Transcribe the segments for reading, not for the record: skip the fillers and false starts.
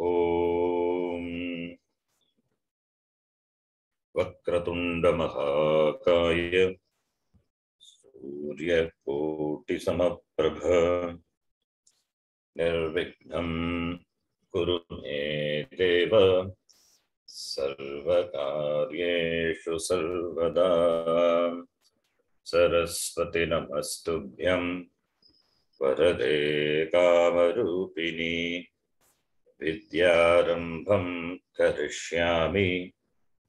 ओम वक्रतुंड महाकाय सूर्यकोटि समप्रभ निर्विघ्नं कुरु मे देव सर्वकार्येषु सर्वदा। सरस्वती नमस्तुभ्यं वरदे कामरूपिणी विद्यारंभं करिष्यामि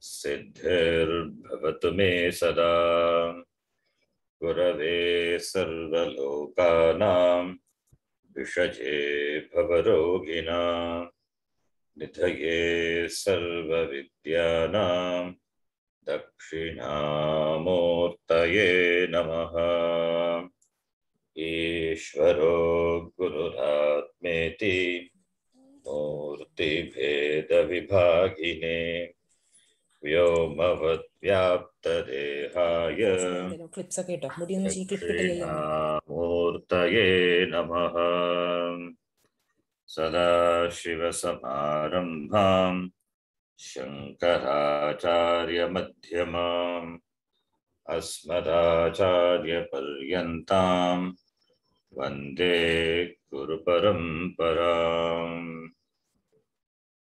सिद्धिर्भवतु मे सदा। गुरवे सर्वलोकानां विषजे भवरोगिणां निधये सर्वविद्यानां दक्षिणामूर्तये नमः। ईश्वरो गुरुरात्मेति मूर्तिभेदविभागिने व्योमवद्व्याप्तदेहाय दक्षिणामूर्तये नमः। सदाशिवसमारम्भां शङ्कराचार्यमध्यमाम् अस्मदाचार्यपर्यन्तां वन्दे गुरुपरम्पराम्।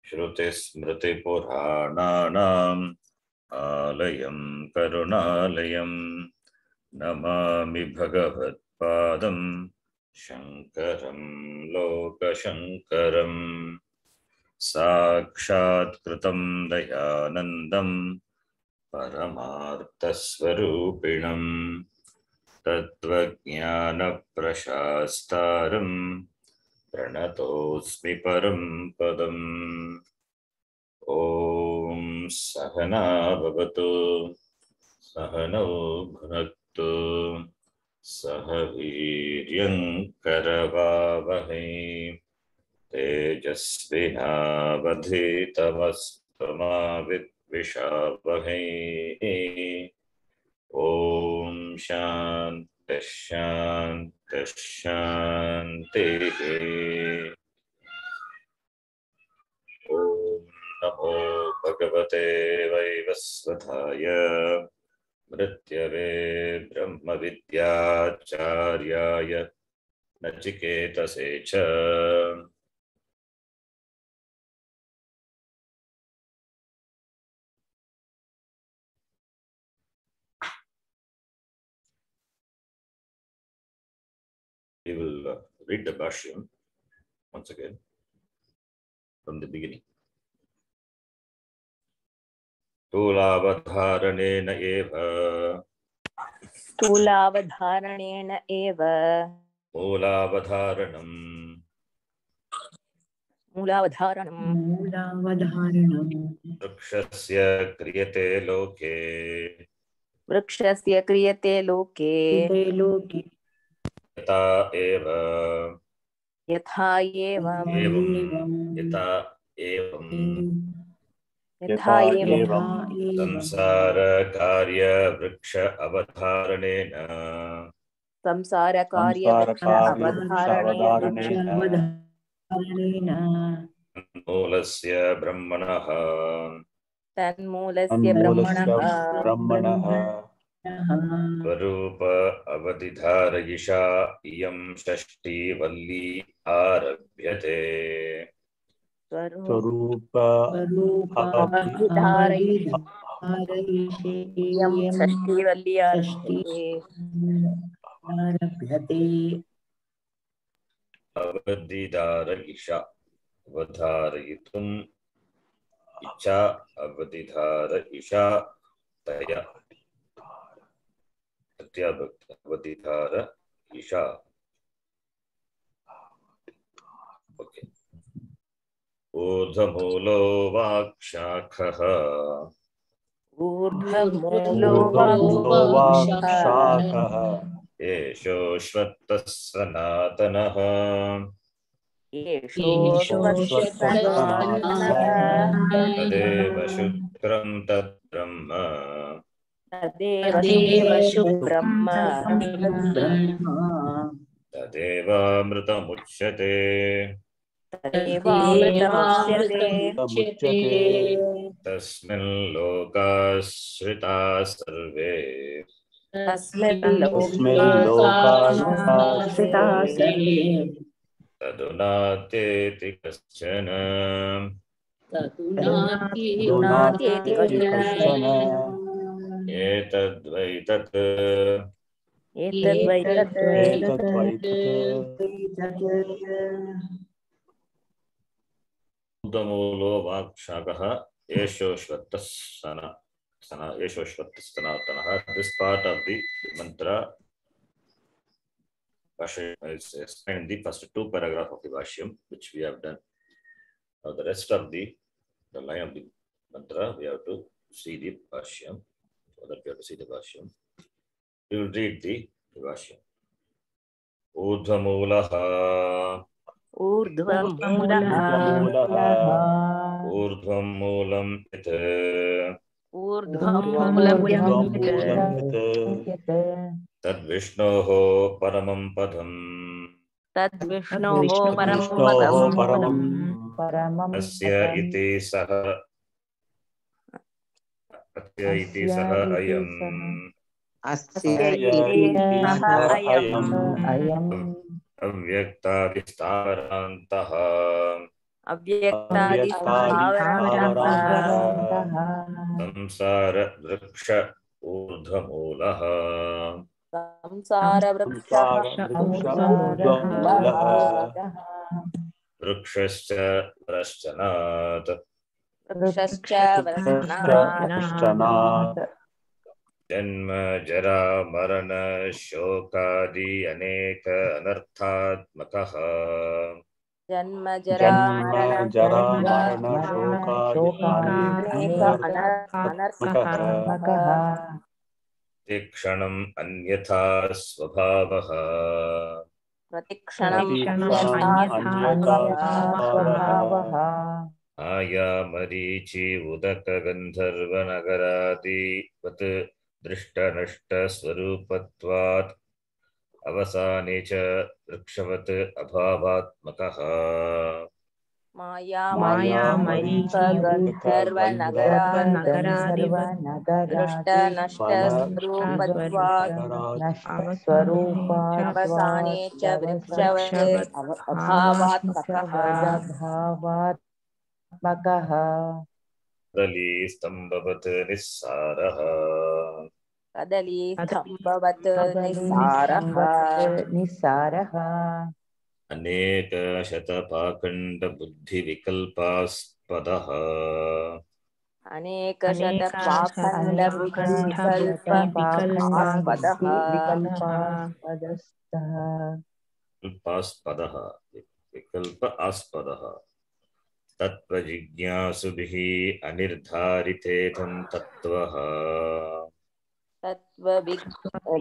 श्रुतिस्मृतिपुराणानाम् आलयं करुणालयं नमामि भगवत्पादं शङ्करं लोकशङ्करम्। साक्षात्कृतं दयानन्दं परमार्थस्वरूपिणं तत्त्वज्ञानप्रशास्तारं प्रणतोऽस्मि परं पदम्। ॐ सहना भवतु सहनौ भुनक्तु सह वीर्यं करवावहै तेजस्विनावधीतमस्तु मा विद्विषावहै। ॐ शान्तिः शान्तिः शान्तिः। ॐ नमो भगवते वैवस्वताय मृत्यवे ब्रह्मविद्याचार्याय नचिकेतसे च। We will read the Bhashyam once again from the beginning. स्थूलावधारणेन एव मूलावधारणं वृक्षस्य क्रियते लोके यथा एवं संसार कार्य वृक्ष अवधारणेन तन्मूलस्य ब्रह्मणः स्वरूप अवधिधारयिषा इयं षष्ठी वल्ली आरभ्यते। स्वरूप अवधिधारयिषा अवधारयितुम् इच्छा अवधिधारयिषा तया अवधिधारयिषा। ओके। ऊर्ध्वमूलो वाक्शाखः एषोऽश्वत्थः सनातनः तदेव शुक्रं तद्ब्रह्म तदेवामृतमुच्यते। तदेवामृतमुच्यते। तस्मिन् लोकाश्रिताः सर्वे तस्मिन् लोकाश्रिताः सर्वे तदुनात्येति कश्चन तदुनात्येति कश्चन। एतद्वै तत् एतद्वै तत् ऊर्ध्वमूलो वाक्शाकः एषोश्वत्थः सनातनः. This part of the mantra is explained in the first two paragraphs of the Vashyam, which we have done. Now the rest of the line of the mantra, we have to see the Vashyam. So that we have to see the Vashyam. We will read the Vashyam. Urdhvamulaha ऊर्ध्वमूलः ऊर्ध्वमूलं यत् तद्विष्णोः परमं पदम् तद्विष्णोः परमं पदम् अस्य इति सः अयम् अव्यक्तादिस्थावरान्तः संसार वृक्ष ऊर्ध्वमूलः वृक्षश्च वरश्चनात् जन्म जरा मरण शोकादि अनेक अनर्थात्मकः जन्म जरा मरण शोकादि प्रतिक्षणम् अन्यथा स्वभावः आया मरीचि उदक गंधर्व नगरादिवत् दृष्टनष्ट स्वरूपत्वात् अवसाने च वृक्षवत् अभावात्मकः माया मरीचि गंधर्व नगरादिवत् दृष्ट स्वरूपत्वात् अवसाने च वृक्षवत् अभावात्मकः कदली स्तंभवत् निस्सारः कदलीस्तंभवत् निस्सारः अनेक शतपाखंड बुद्धि विकल्पास्पदः अनेक शतपाखंड बुद्धि विकल्पास्पदः विकल्प आस्पदः तत्त्वजिज्ञासुभिः अनिर्धारितेदं तत्त्वः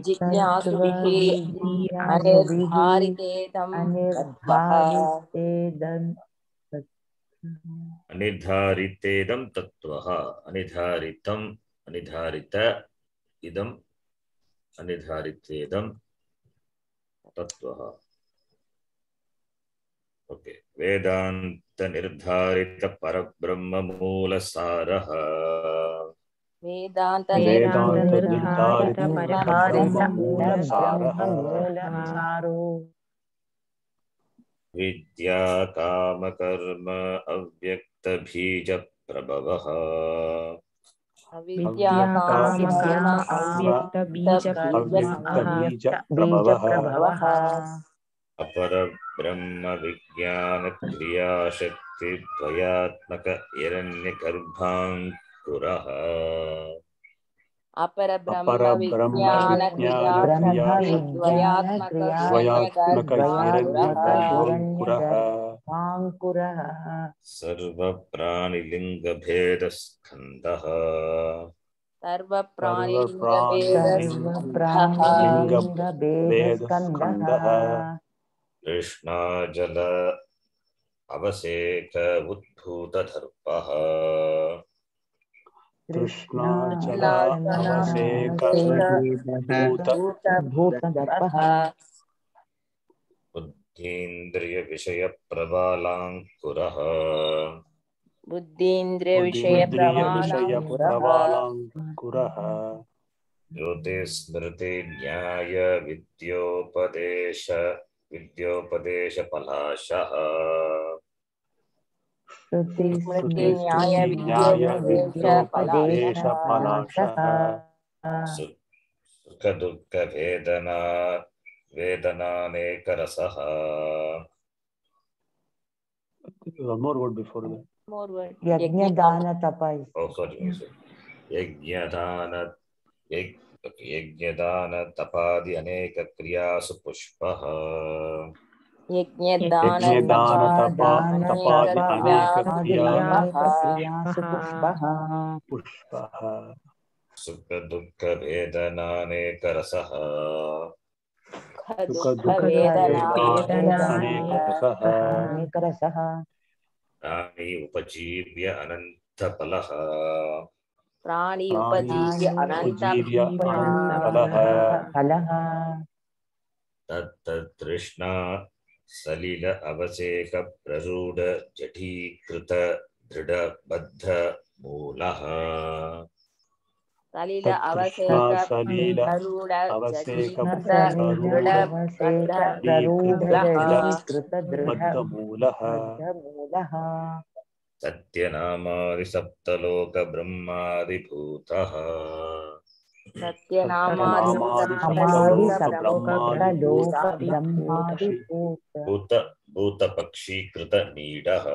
जिज्ञासुभिः अनिर्धारितेदं अनिर्धारितेदं तत्त्वः अनिर्धारितं अनिर्धारित इदं अनिर्धारितेदं तत्त्वः. ओके. वेदांत निर्धारित परब्रह्म मूलसारः वेदांत निर्धारित विद्या काम कर्म अव्यक्त बीज प्रभवः विद्या काम कर्म अव्यक्त बीज प्रभवः अपर ब्रह्म विज्ञान क्रिया शक्ति द्वयात्मक हिरण्यगर्भाङ्कुरः अपर ब्रह्म विज्ञान क्रिया द्वयात्मक हिरण्यगर्भाङ्कुरः सर्व प्राणिलिंग भेद स्कंदः सर्व प्राणिलिंग भेद स्कंदः कृष्णा जल अवसेक उद्भूत दर्पः बुद्धीन्द्रिय विषय प्रबालांकुरः बुद्धीन्द्रिय विषय प्रवालांकुरः प्रवालांकुरः श्रुति स्मृति न्याय विद्योपदेश पलाशः श्रुति श्रुति स्मृति न्याय स्मृति न्याय विद्योपदेश विद्योपदेश पलाशः पलाशः सुख दुःख वेदनानेकरसः one more word before that. more word यज्ञ दान तप oh sorry यज्ञदान तपादि अनेक क्रियासु पुष्पः यज्ञदान यज्ञदान तपादि अनेक क्रियासु पुष्पः पुष्पः सुख दुःख वेदनानेकरसः सुख दुःख वेदनानेकरसः अनेकरसः प्राणी उपजीव्य अनन्तफलः प्राणी उपजीव्य अनन्तफलः फलः तृष्णा सलिल अवसेक प्ररूढ जठीकृत दृढबद्ध मूलः सलिल तृष्णा सलिल अवसेक बद्धमूलः सत्यनामादि सप्तलोक ब्रह्मादिभूतः भूत पक्षीकृत नीडः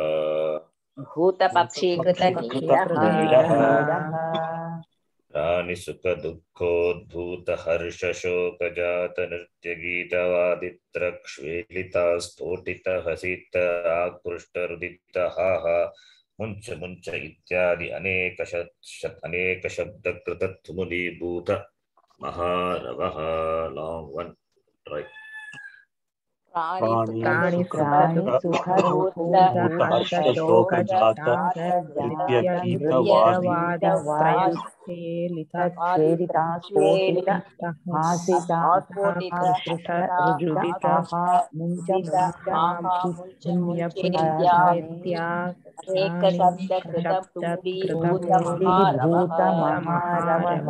प्राणि सुख दुःखोद्भूत हर्ष शोक जात नृत्य गीतवादित्रक्ष्वेलिता स्फोटित हसित आकृष्ट रुदित हाह मुंच मुंच इत्यादि अनेक शब्द कृत तुमुलीभूत महारवः लॉन्ग वन राइट प्राणी सुख दुःख हर्ष शोक जात नृत्य गीत वादित्रक्षेलिता स्फोटित हासिता आकृष्ट रुदित मुंच अनेक शब्द कृत भूत महारवः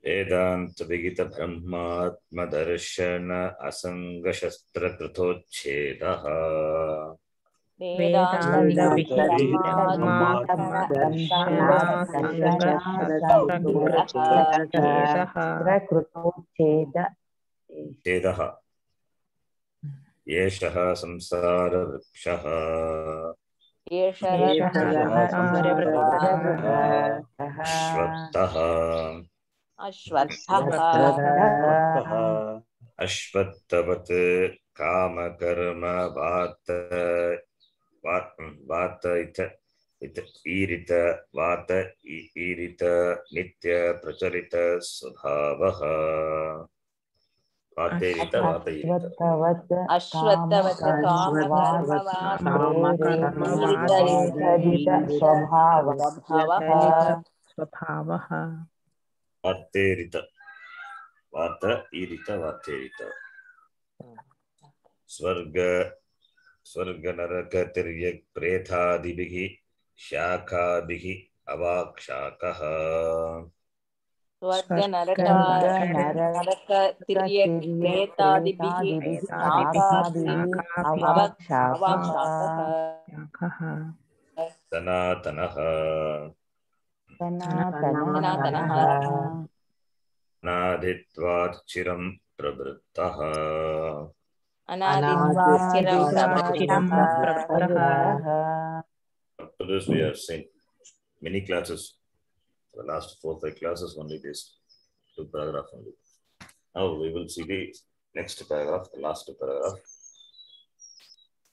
वेदांत विगित ब्रह्मात्म दर्शन असंग शस्त्र कृतोच्छेदः छेदः एषः संसार वृक्षः अश्वत्थवत् काम कर्म वात ईरित वात ईरित नित्य प्रचलित स्वभावः वातेरित अश्वत्थवत् स्वभावः वातेरित वात ईरित वातेरित स्वर्ग नरक तिर्यक् प्रेतादिभिः शाखाभिः अवाक्शाकः स्वर्ग नरक तिर्यक् प्रेतादिभिः अवाक्शाकः सनातनः अनादित्वात् चिरं प्रवृत्तः Up to this we have seen many classes. The last 4-5 classes only this 2 paragraph only. Now we will see the next paragraph, the last paragraph,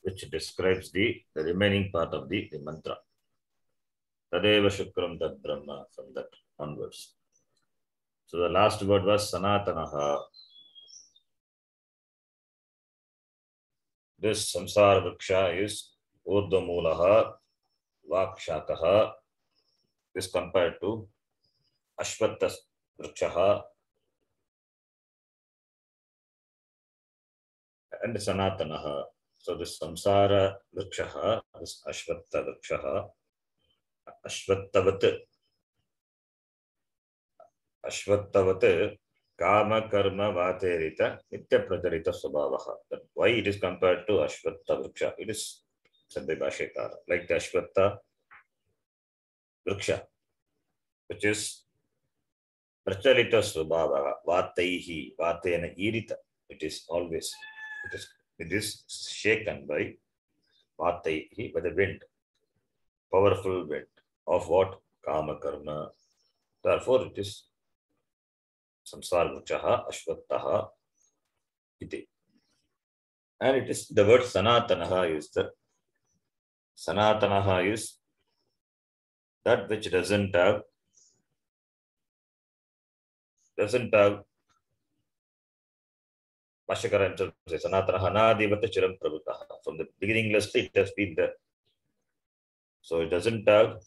which describes the remaining part of the mantra. Tadeva Shukram Tad Brahma, from that onwards. So the last word was Sanatanaha. This samsara vriksha is Urdhvamulaha Vakshakaha is compared to Ashwattha vrikshaha and Sanatanaha. So this samsara vrikshaha, this ashvatta vrikshaha, ashvattavat kama karma vaterita nitya prajarita svabhavaha. But why it is compared to ashvatta vriksha? It is said by Bhashyakara, like the ashvatta vriksha, which is pracharita svabhavaha, vataihi, vatena irita. It is always, it is shaken by vataihi, by the wind, powerful wind of what? Kama karma. Therefore, it is samsara vrikshaha ashvattaha iti. And it is the word sanatanaha is the sanatanaha is that which doesn't have Bhashyakara himself says sanatanaha anadivata chiram pravutaha. From the beginninglessly it has been there. So it doesn't have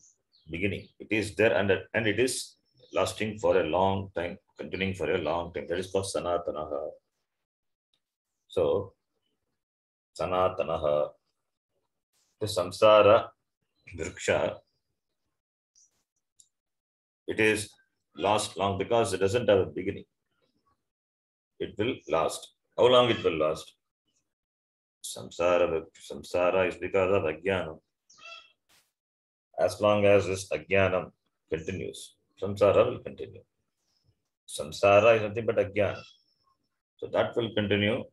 beginning. It is there and it is lasting for a long time, continuing for a long time. That is called sanatanaha. So sanatanaha, the samsara vriksha, it is last long because it doesn't have a beginning. It will last. How long it will last? Samsara is because of ajnanam. As long as this ajnanam continues, samsara will continue. Samsara is nothing but ajnana. So that will continue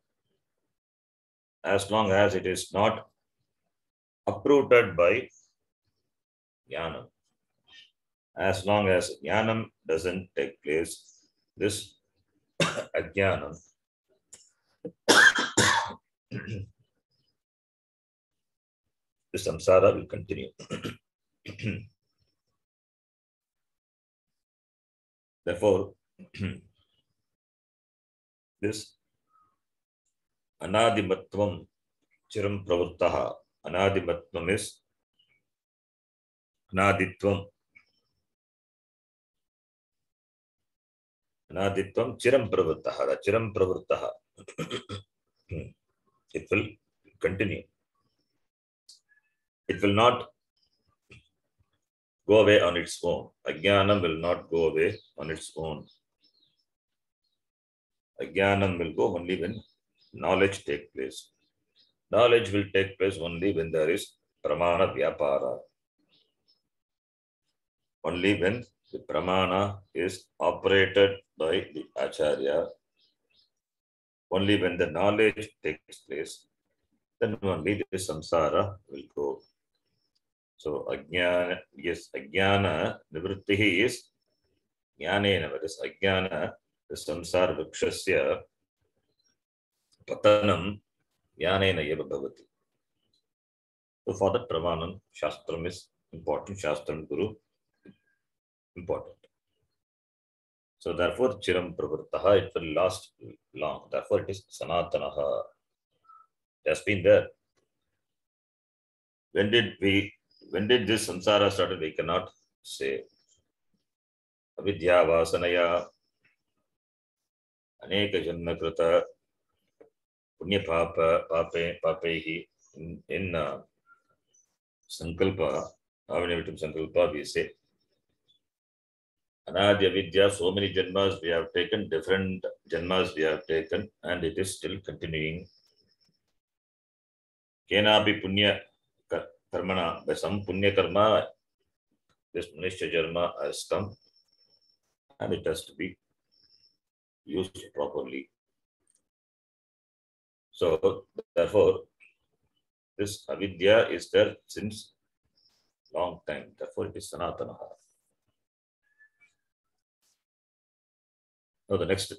as long as it is not uprooted by jnanam. As long as jnanam doesn't take place, this ajnanam the samsara will continue. Therefore, this anadimatvam chiram pravurtaha. Anadimatvam is anaditvam. Anaditvam chiram pravurtaha. The chiram pravurtaha. It will continue. It will not go away on its own. Ajnanam will not go away on its own. Ajnanam will go only when knowledge takes place. Knowledge will take place only when there is pramana vyapara. Only when the pramana is operated by the acharya. Only when the knowledge takes place, then only the samsara will go. So ajnana, yes, ajnana nivrittihi is jnanena, that is ajnana, the samsara vrikshasya patanam jnanena eva bhavati. So for that pramanam, shastram is important, shastram guru important. So therefore chiram pravurtaha, it will last long. Therefore it is sanatanaha. It has been there. When did this samsara started? We cannot say. Avidya vasanaya aneka janma krita punya papehi in sankalpa, avanivitam sankalpa, we say anadi avidya, so many janmas we have taken, different janmas we have taken, and it is still continuing. Kenapi punya karmana, by some punya karma, this manishya janma has come, and it has to be used properly. So therefore, this avidya is there since long time. Therefore, it is sanatanaha. Now the next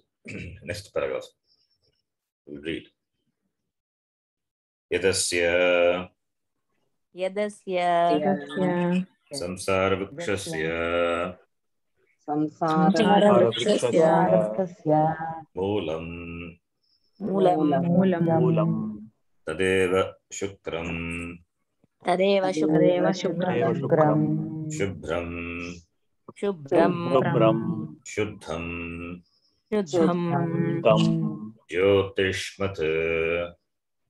paragraph we'll read. Yadasya samsara vrikshasya moolam tadeva shukram shubhram shuddham jyotishmat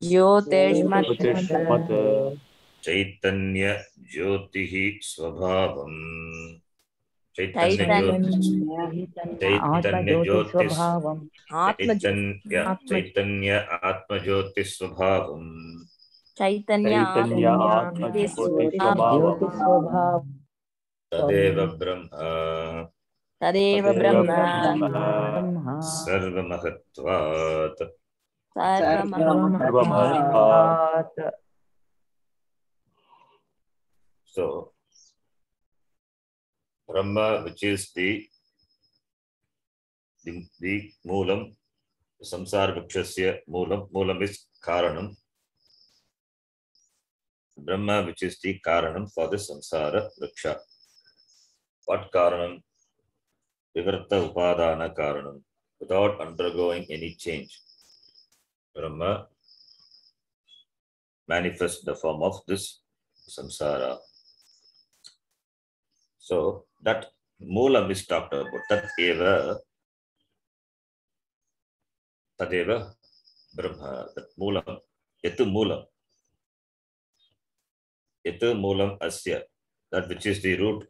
ज्योतिष्मत् ज्योतिष्मत् चैतन्य ज्योतिः स्वभावम् आत्मज्योतिस्वभावम् चैतन्य आत्मज्योतिस्वभावम् चैतन्य आत्मज्योतिस्वभावम् ज्योतिस्वभावम् तदेव ब्रह्म सर्वमहत्वात् सर्वमहत्वात् So Brahma, which is the moolam, samsara vrikshasya moolam is karanam. Brahma, which is the karanam for the samsara vriksha. What karanam? Vivarta upadana karanam. Without undergoing any change, Brahma manifests the form of this samsara. So that moolam is talked about. Tadeva Brahma. That moolam. Yatu moolam asya. That which is the root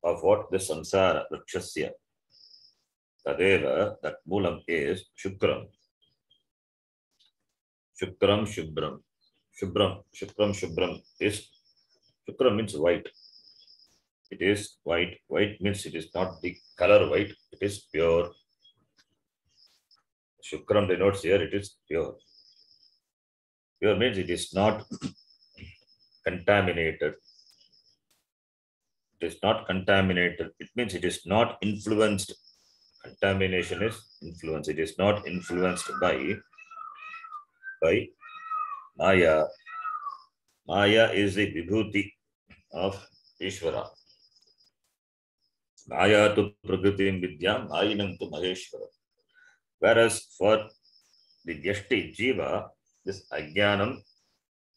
of what? The samsara vrikshasya. Tadeva, that moolam is shukram. Shukram shubram. Shubram is, shukram means white. It is white. White means it is not the color white, it is pure. Shukram denotes here it is pure. Pure means it is not contaminated. It is not contaminated. It means it is not influenced. Contamination is influence. It is not influenced by Maya. Maya is the vibhuti of Ishvara. Maya tu prakritim vidyam, Mayinam tu Maheshvara. Whereas for the Vyashti Jiva, this Ajnanam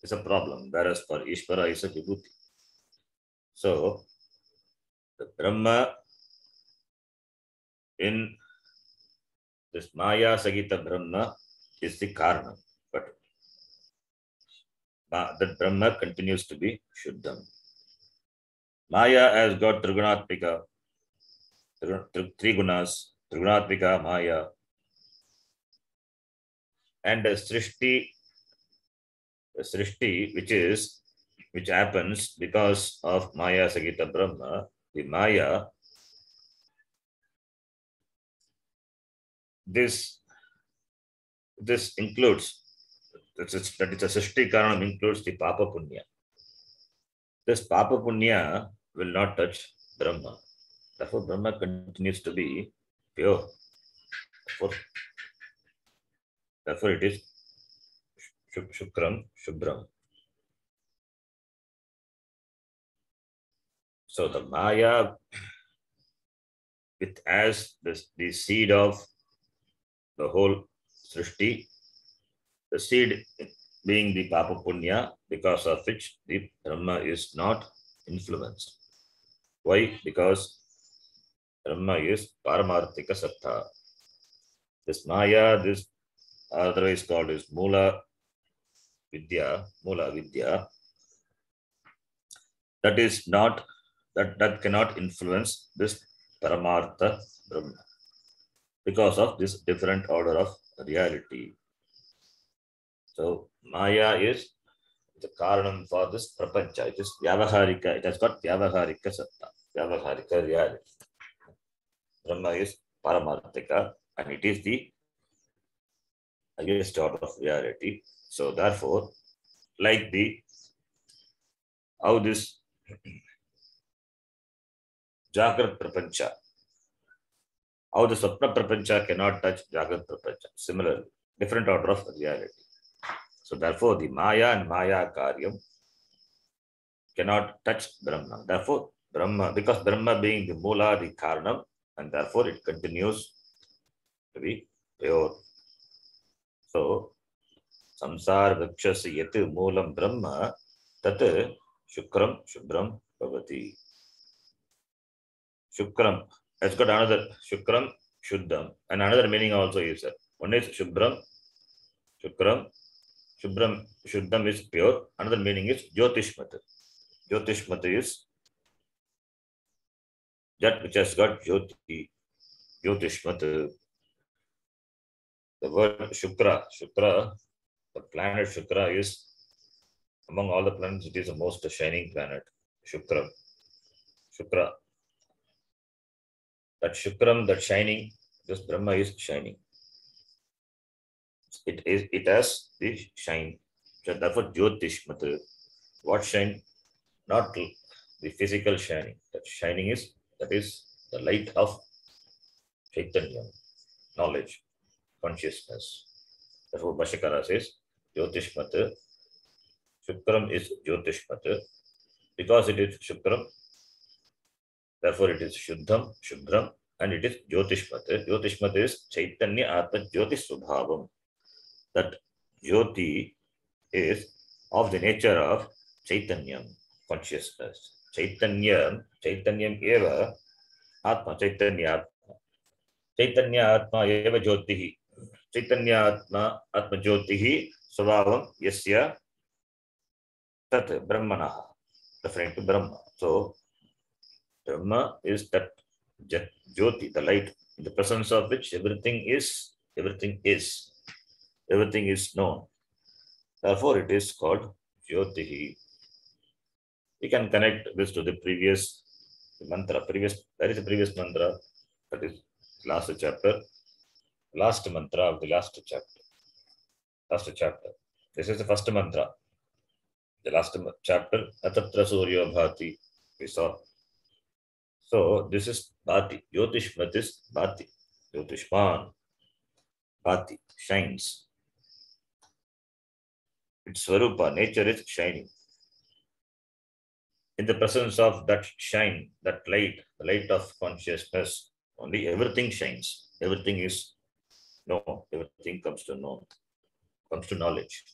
is a problem, whereas for Ishvara is a vibhuti. So, the Brahma in this Maya Sagita Brahma is the Karna, but the Brahma continues to be Shuddham. Maya has got Trigunatmika, three gunas, Trigunatmika Maya, and the Srishti which happens because of Maya Sagita Brahma. The Maya, this includes, that is a Srishti Karanam includes the Papa Punya. This Papa Punya will not touch Brahma. Therefore, Brahma continues to be pure. Therefore it is Shukram, Shubram. So the Maya, it has the seed of the whole Srishti, the seed being the Papa Punya, because of which the Brahma is not influenced. Why? Because Brahma is Paramarthika Sattha. This Maya, this otherwise called is Moola Vidya, that is not, that cannot influence this Paramartha Brahma because of this different order of reality. So Maya is the Karanam for this Prapancha. It is Vyavaharika, it has got Vyavaharika Satta, Vyavaharika reality. Brahma is Paramarthika and it is the highest order of reality. So therefore, like how this Jagrat Prapancha, how the Swapna Prapancha cannot touch Jagrat Prapancha. Similarly, different order of reality. So therefore, the Maya and Maya Karyam cannot touch Brahma. Therefore, Brahma, because Brahma being the Moola, the Karanam, and therefore it continues to be pure. So, Samsara Vrikshasya Yat Moolam Brahma, Tat Shukram Shubram Bhavati. Shukram has got another Shukram Shuddham, and another meaning also is that one is Shubram, Shukram, Shubram, Shuddham is pure. Another meaning is Jyotishmat. Jyotishmat is that which has got Jyoti. Jyotishmat. The word Shukra, the planet Shukra is among all the planets, it is the most shining planet. Shukra. That Shukram, that shining, this Brahma is shining. It has the shine. So therefore, Jyotishmat. What shine? Not the physical shining. That shining is the light of Chaitanya, knowledge, consciousness. Therefore, Bhashyakara says, Jyotishmat. Shukram is Jyotishmat. Because it is Shukram, therefore it is Shuddham, Shudram, and it is Jyotishmat. Jyotishmat is Chaitanya Atma Jyoti Subhavam. That Jyoti is of the nature of Chaitanyam, consciousness. Chaitanyam eva Atma, Chaitanya Atma. Chaitanya Atma eva Jyotihi. Chaitanya Atma Jyotihi Subhavam Yasya Tat Brahmana, referring to Brahma. So, Brahma is that Jyoti, the light, in the presence of which everything is known. Therefore, it is called Jyotihi. We can connect this to the previous mantra. That is the previous mantra. That is last chapter. Last mantra of the last chapter. This is the first mantra. The last chapter, Atatra Surya Bhati, we saw. So this is Bhati. Jyotishmat is Bhati. Jyotishman. Bhati shines. Its Swarupa, nature is shining. In the presence of that shine, that light, the light of consciousness, only everything shines. Everything is known. Everything comes to know, comes to knowledge.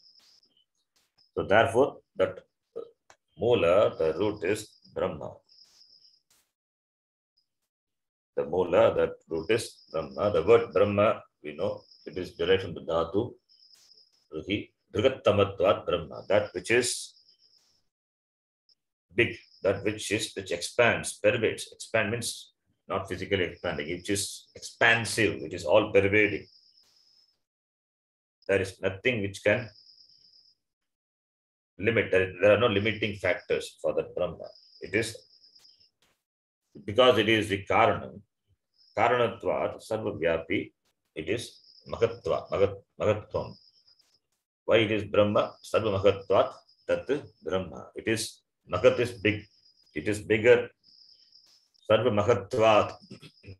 So therefore, that Moola, the root is Brahma. The Moola, that root is Brahma. The word Brahma, we know, it is derived from the Dhatu, Ruhi, Dhrigattamatvat Brahma, that which is big, that which expands, pervades. Expand means not physically expanding, which is expansive, which is all pervading. There is nothing which can limit. There are no limiting factors for that Brahma. It is because it is the Karanam, Karanatvat, Sarvavyapi, it is Mahatva, Mahatvam. Why it is Brahma? Sarva Mahatvat, Tat Brahma. It is, Mahat is big. It is bigger. Sarva Mahatvat. It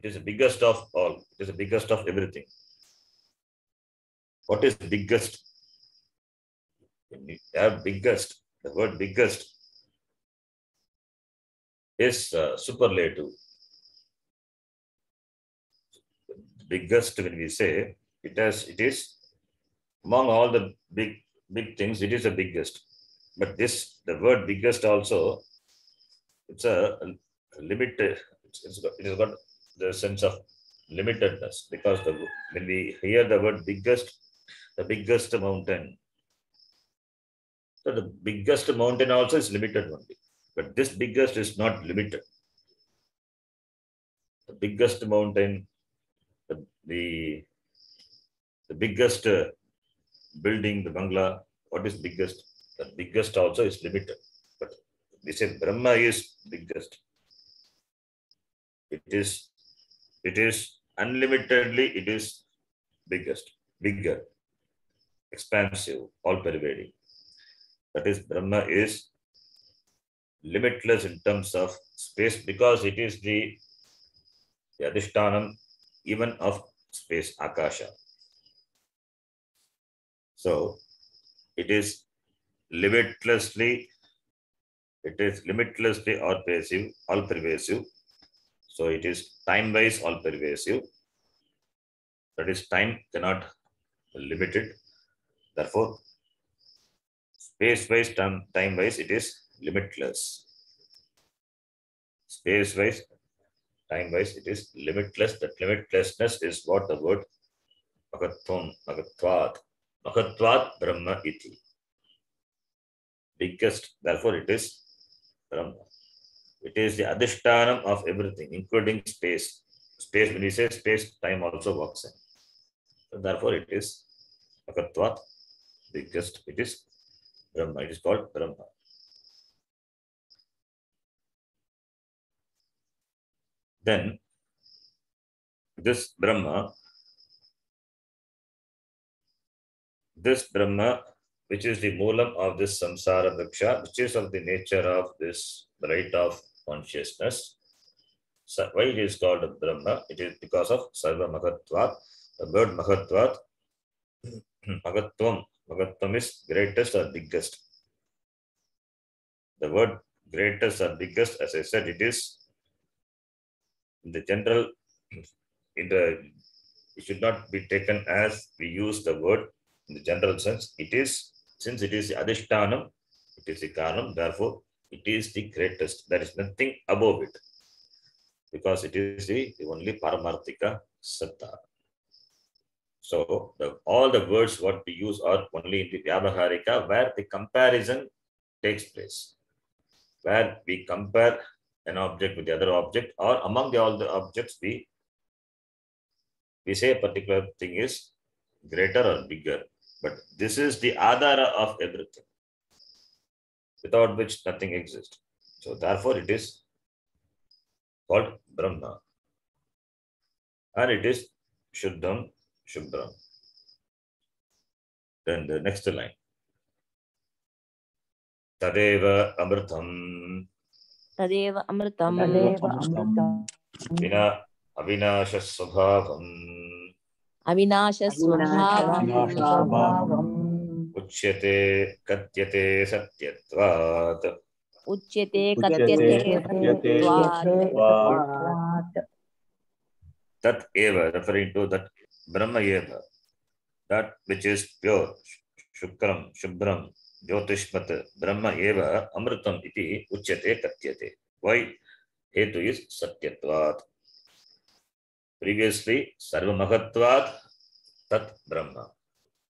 is the biggest of all. It is the biggest of everything. What is biggest? When you have biggest, the word biggest is superlative. Biggest, when we say, it is among all the big things, it is the biggest. But this, the word biggest also, it's a limit. It has got the sense of limitedness, because when we hear the word biggest, the biggest mountain. So the biggest mountain also is limited only. But this biggest is not limited. The biggest mountain, the biggest building, the bangla, what is biggest? The biggest also is limited. But we say Brahma is biggest. It is unlimitedly, it is biggest, bigger, expansive, all pervading. That is, Brahma is limitless in terms of space, because it is the Adhishtanam even of space, Akasha. So it is limitlessly all pervasive. So it is time-wise all pervasive. That is, time cannot limit it. Therefore, space-wise, time-wise, it is limitless. Space-wise, time-wise, it is limitless. That limitlessness is what the word Magatvam, Magatvat, Mahatvat Brahma iti. Biggest, therefore it is Brahma. It is the adhishtanam of everything, including space. Space, when we say space, time also works in. So therefore it is Mahatvat, biggest, it is Brahma. It is called Brahma. Then this Brahma, which is the moolam of this samsara vriksha, which is of the nature of this right of consciousness. So why it is called Brahma? It is because of Sarva Mahatvat. The word Mahatvat, Mahatvam is greatest or biggest. The word greatest or biggest, as I said, it is in the general, it should not be taken as we use the word in the general sense. It is, since it is the adhishtanam, it is the karanam, therefore it is the greatest. There is nothing above it, because it is the only paramarthika satta. So all the words what we use are only in the vyavaharika, where the comparison takes place, where we compare an object with the other object, or among all the objects we say a particular thing is greater or bigger. But this is the adhara of everything, without which nothing exists. So therefore it is called Brahma. And it is Shuddham, Shubhram. Then the next line. Tadeva Amritam. Tadeva Amritam. Tadeva Amritam. Vina Avinasha Svabhavam. Avinasha Svabhavam. Uchyate Katyate Satyatvat. Uchyate Katyate Satyatvat. Tat Eva, referring to that Brahma Eva, that which is pure, Shukram, Shubhram, Jyotishmat, Brahma Eva, Amritam iti Uchyate Katyate. Why? Hetu is Satyatvat. Previously, Sarva Mahatvat, Tat Brahma.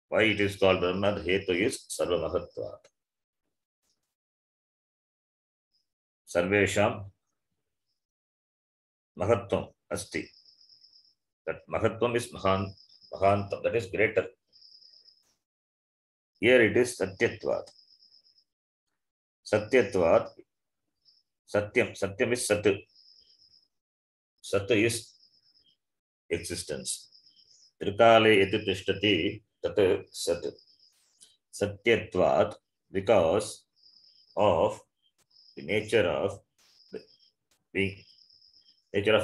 Why it is called Brahma? The Hetu is Sarva Mahatvat. Sarvesham Mahatvam Asti. That Mahatvam is Mahantam, that is greater. Here it is Satyatvat. Satyatvat, Satyam is Sat. Sat is existence. Trikale yati tishtati tat Sat. Satyatvat, because of the nature of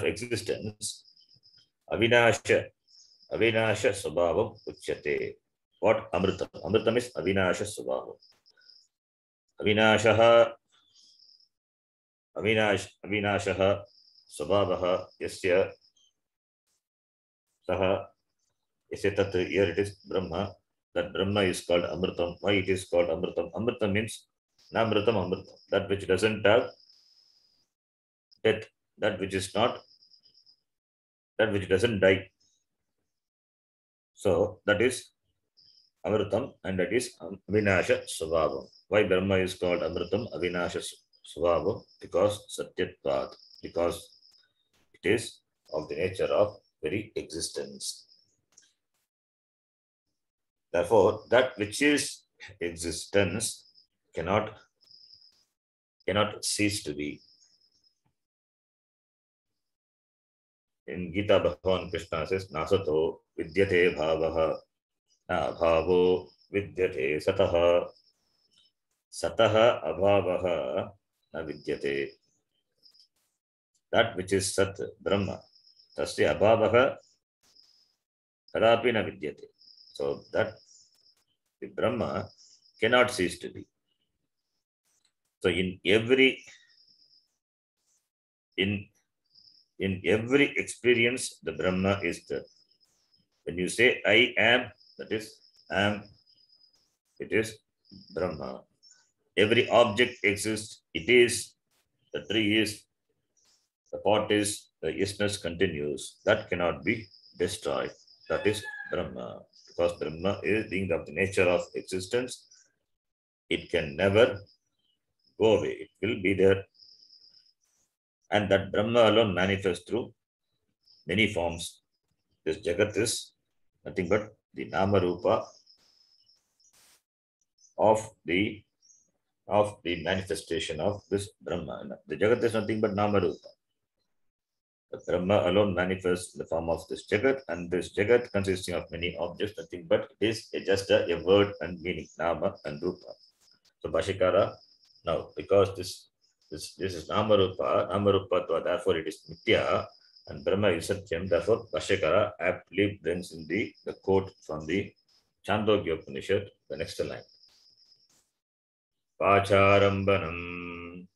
existence, Avinasha Svabhavam Uchyate. What Amritam? Amritam is Avinasha Svabhavam. Avinashaha Svabhavaha Yasya Saha Yasya Tat. Here it is Brahma. That Brahma is called Amritam. Why it is called Amritam? Amritam means Namritam Amritam. That which doesn't have death. That which doesn't die. So that is Amritam, and that is Avinasha Svabhavam. Why Brahma is called Amritam, Avinasha Svabhavam? Because Satyatvat, because it is of the nature of very existence. Therefore, that which is existence cannot cease to be. In Gita, Bhagavan Krishna says, Nasato vidyate bhavaha, na bhavo vidyate sataha, sataha abhavaha na vidyate. That which is Sat, Brahma, tasya abhavaha kadapi na vidyate. So that the Brahma cannot cease to be. So in every experience, the Brahma is there. When you say I am, that is am, it is Brahma. Every object exists, it is, the tree is, the pot is, the isness continues. That cannot be destroyed. That is Brahma. Because Brahma is being of the nature of existence, it can never go away. It will be there. And that Brahma alone manifests through many forms. This Jagat is nothing but the Nama Rupa of the manifestation of this Brahma. The Jagat is nothing but Nama Rupa. The Brahma alone manifests in the form of this Jagat, and this Jagat consisting of many objects, nothing but it is just a word and meaning, Nama and Rupa. So Bhashikara, now because this is Nama Rupa, therefore it is Nitya, and Brahma is Satyam, therefore Bhashikara aptly brings in the quote from the Chandogya Upanishad, the next line. Vacharambanam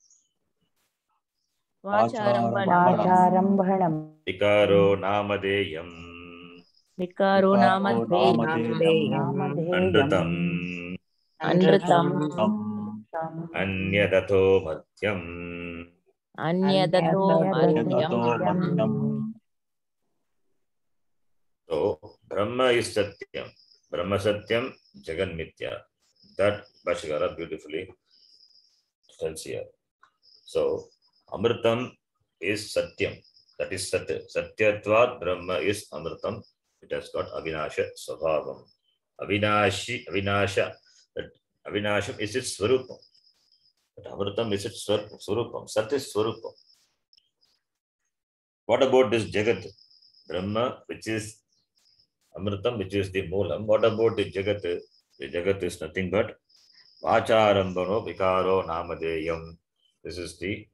वाचारम्भणम् Vikaro Namadeyam Vikaro Namadheyam Anrutam Anrutam Anyadato Madhyam. Anyadato Madhyam. So Brahma is Satyam. Brahma Satyam, Jagan Mithya. That Bhashikara beautifully tells here. So Amritam is Satyam. That is Satya. Satyatvat Brahma is Amritam. It has got Avinasha Svabhavam. Avinasha. That Avinasham is its Swarupam. But Amritam is its Swarupam. Sat is Swarupam. What about this Jagat? Brahma, which is Amritam, which is the Moolam. What about the Jagat? The Jagat is nothing but Vacharambano Vikaro Namadeyam. This is the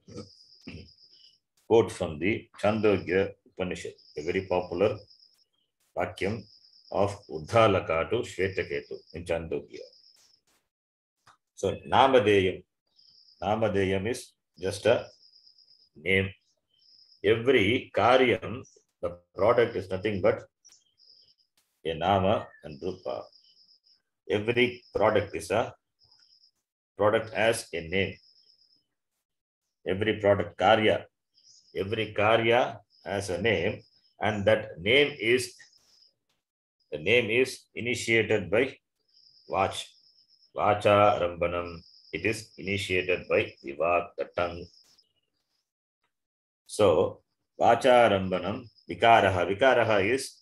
quote from the Chandogya Upanishad, a very popular Vakyam of Uddhalaka to Shvetaketu in Chandogya. So Namadeyam. Namadeyam is just a name. Every Karyam, the product is nothing but a Nama and Rupa. Every product is a product as a name. Every product, Karya. Every Karya has a name, and that name is initiated by Vach. Vacha Rambanam. It is initiated by Vivak, the tongue. So, Vacha Rambanam, Vikaraha. Vikaraha is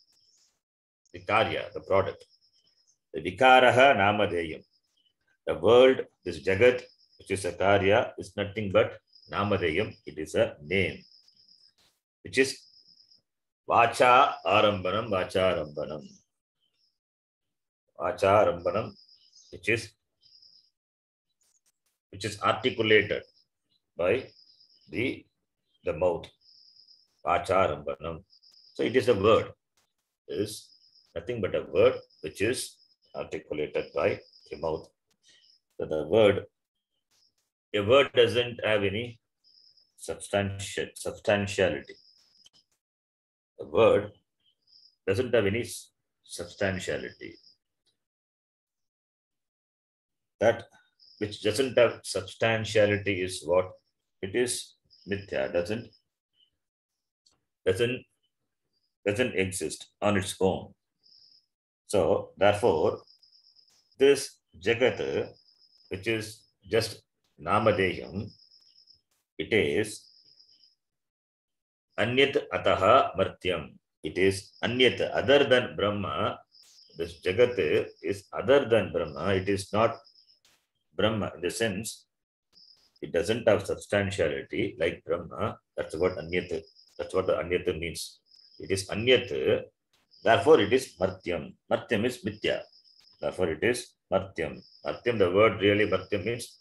the Karya, the product. The Vikaraha Namadeyam. The world, this Jagat, which is a Karya, is nothing but Namadeyam. It is a name, which is Vacha Arambanam, Vacha Arambanam. Vacha Arambanam, which is articulated by the mouth. Vacha Arambanam. So it is a word. It is nothing but a word which is articulated by the mouth. So a word doesn't have any substantiality. A word doesn't have any substantiality. That which doesn't have substantiality is what? It is Mithya, doesn't exist on its own. So therefore, this Jagat, which is just Namadeyam, it is Anyat Ataha Martyam. It is Anyat, other than Brahma. This Jagat is other than Brahma. It is not Brahma in the sense it doesn't have substantiality like Brahma. That's what Anyat. That's what the Anyat means. It is Anyat, therefore it is Martyam. Martyam is Mithya. Therefore it is Martyam. Martyam, the word really Martyam means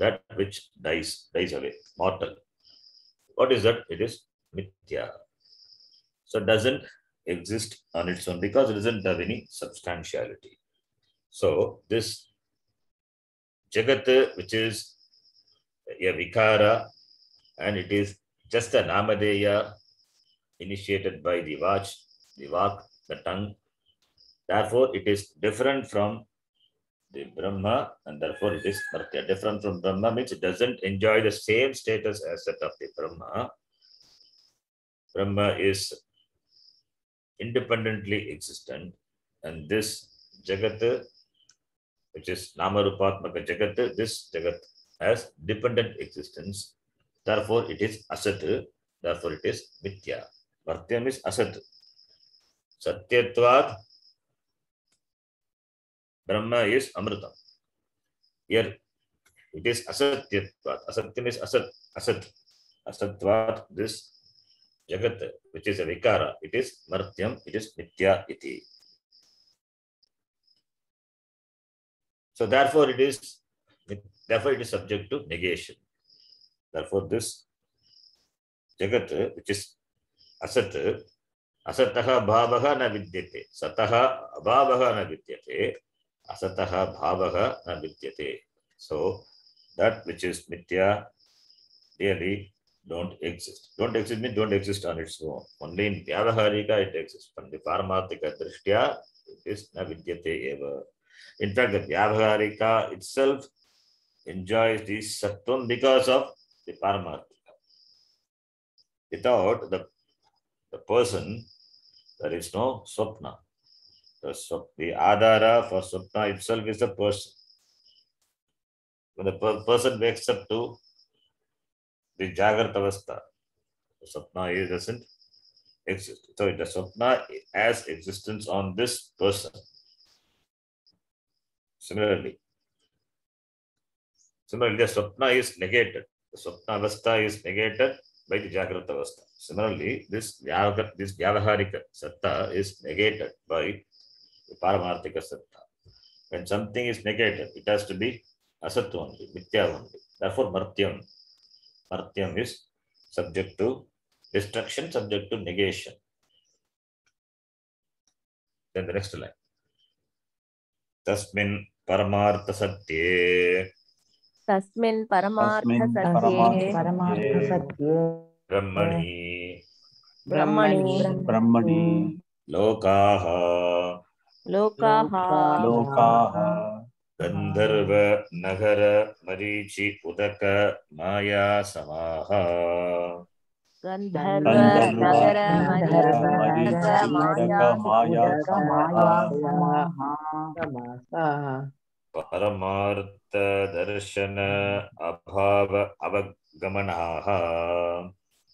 that which dies away, mortal. What is that? It is Mithya. So it doesn't exist on its own because it doesn't have any substantiality. So this Jagat, which is a Vikara, and it is just a Namadeya initiated by the Vach, the Vak, the tongue. Therefore, it is different from the Brahma, and therefore it is Martya. Different from Brahma means it doesn't enjoy the same status as that of the Brahma. Brahma is independently existent, And this Jagat, which is Namarupatmaka Jagat, this Jagat has dependent existence. Therefore, it is Asat. Therefore, it is Mithya. Martyam is Asat. Satyatvad Brahma is Amritam. Here, it is Asatyatvad. Asatyam is Asat. Asat. Asatvad, this Jagat, which is a Vikara, it is Martyam, it is Mithya iti. So therefore it is subject to negation. Therefore this Jagat, which is Asat, Asataha Bhavaha na vidyate. Sataha Abhavaha na vidyate. Asataha Bhavaha na vidyate. So that which is Mithya really don't exist. Don't exist means don't exist on its own. Only in Vyavaharika it exists. From the Paramarthika Drishtya, it is na vidyate eva. In fact, the Vyavaharika itself enjoys the Sattvam because of the Paramarthika. Without the person, there is no Swapna. The Adhara for Swapna itself is the person. When the person wakes up to the Jagrata Avastha, the Swapna doesn't exist. So the Swapna has existence on this person. Similarly, the Swapna is negated. The Swapna Avastha is negated by the Jagrata Avastha. Similarly, this Vyavaharika Satta is negated by the Paramarthika Satta. When something is negated, it has to be Asat only, Mithya only. Therefore, Martyam. Martyam is subject to destruction, subject to negation. Then the next line. Tasmin Paramartha Satye. Tasmin Paramartha Satye Brahmani. Brahmani Lokaha. Gandharva Nagara Marichi Udaka Maya Samaha. Gandharva Nagara Marichi Maya Paramartha Darshana Abhava Avagamanaha.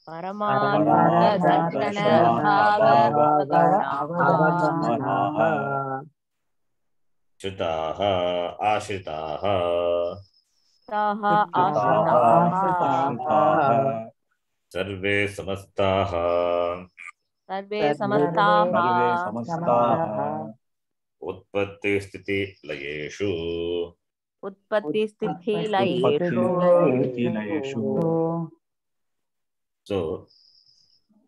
Paramartha Darshana Avagamaha Shritaha Ashritaha. Ashitaha Sarve Samastaha. Sarve Samastaha Utpatti Sthiti Layeshu. Utpatti Sthiti Layeshu. So,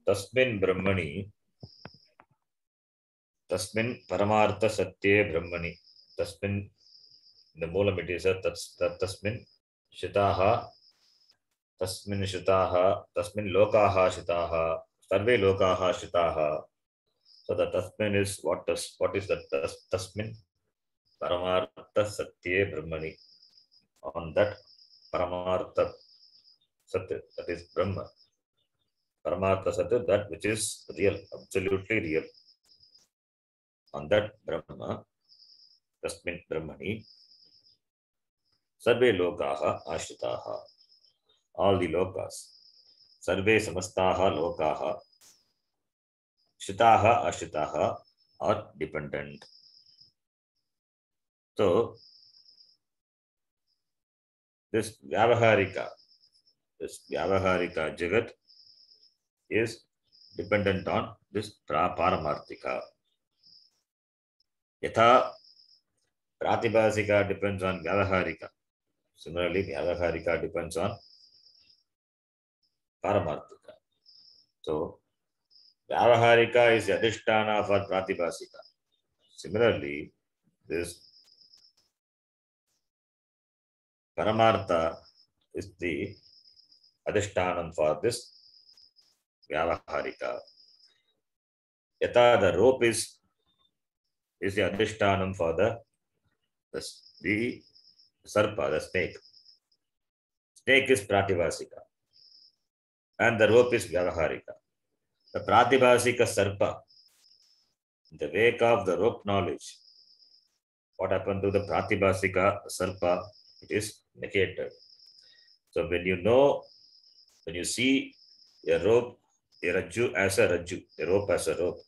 Tasmin Brahmani, Tasmin Paramartha Satye Brahmani, Tasmin, the Moolam it is a Tasmin Shitaha, Tasmin Shitaha, Tasmin Lokaha Shitaha, Sarve Lokaha Shitaha. So the Tasmin is what is the Tasmin Paramartha Satye Brahmani. On that Paramartha Satya, that is Brahma. Paramartha Satya, that which is real, absolutely real. On that Brahma, Tasmin Brahmani, Sarve Lokaha Ashritaha. All the lokas. Sarve Samastaha Lokaha. Shritaha Ashritaha are dependent. So, this Vyavaharika Jagat is dependent on this Paramarthika. Yatha Pratibhasika depends on Vyavaharika. Similarly, Vyavaharika depends on Paramarthika. So, Vyavaharika is the Adhisthana for Pratibhasika. Similarly, this Paramartha is the Adhishthanam for this Vyavaharika. Yatha, the rope is the Adhishthanam for the Sarpa, the snake. Snake is Pratibhasika. And the rope is Vyavaharika. The Pratibhasika Sarpa In the wake of the rope knowledge, what happened to the Pratibhasika Sarpa? It is negated. So when you know, when you see a rope, a Rajju as a Rajju, a rope as a rope,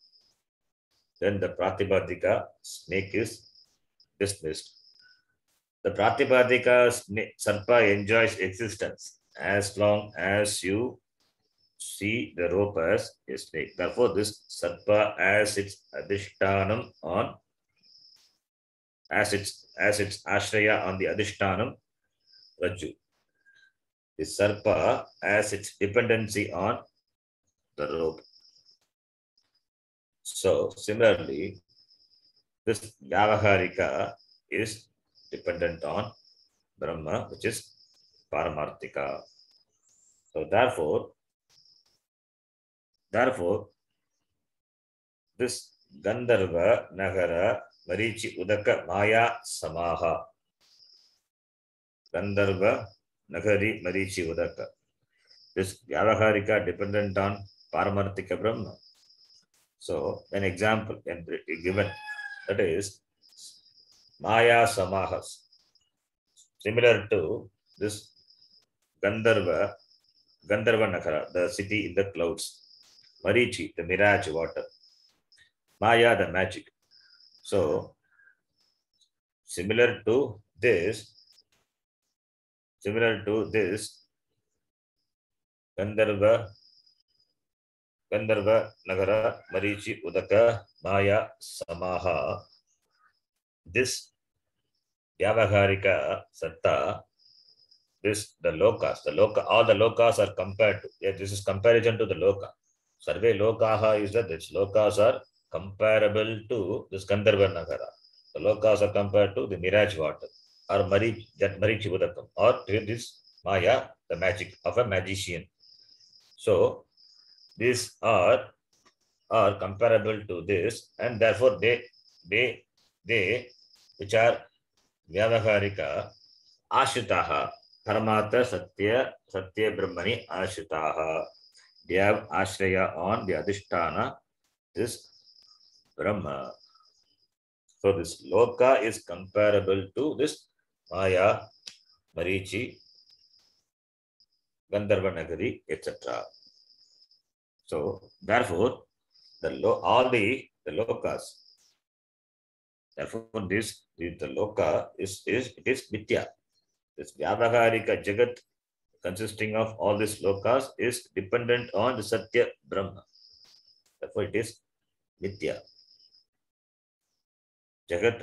then the Pratibhadika snake is dismissed. The Pratibhadika Sarpa enjoys existence as long as you see the rope as a snake. Therefore, this Sarpa as its Adhishtanam on, as its Ashraya on the Adhishtanam Rajju. The Sarpa as its dependency on the rope. So, similarly, this Vyavaharika is dependent on Brahma, which is Paramarthika. So, therefore, this Gandharva, Nagara, Marichi, Udaka, Maya, Samaha. Gandharva, Nagari, Marichi, Udaka. This Vyavaharika dependent on Paramarthika Brahma. So, an example given, that is Maya Samahas. Similar to this Gandharva Nagara, the city in the clouds. Marichi, the mirage water. Maya, the magic. So, similar to this, Gandharva Nagara, Marichi, Udaka, Maya, Samaha. This Vyavaharika Satta, the lokas, all the lokas are compared to. Yeah, this is comparison to the loka. Sarve lokaha is that these lokas are comparable to this Gandharva Nagara. The lokas are compared to the mirage water or Marichi Udakam, or this Maya, the magic of a magician. So these are comparable to this, and therefore they which are Vyavaharika Ashitaha Paramata Satya Brahmani Ashitaha. They have Ashraya on the Adhisthana, this Brahma. So this Loka is comparable to this Maya, Marichi, Gandharva Nagari, etc. So therefore, all the lokas. Therefore, the loka is mithya. This Vyavaharika Jagat consisting of all these lokas is dependent on the Satya Brahma. Therefore, it is mithya. Jagat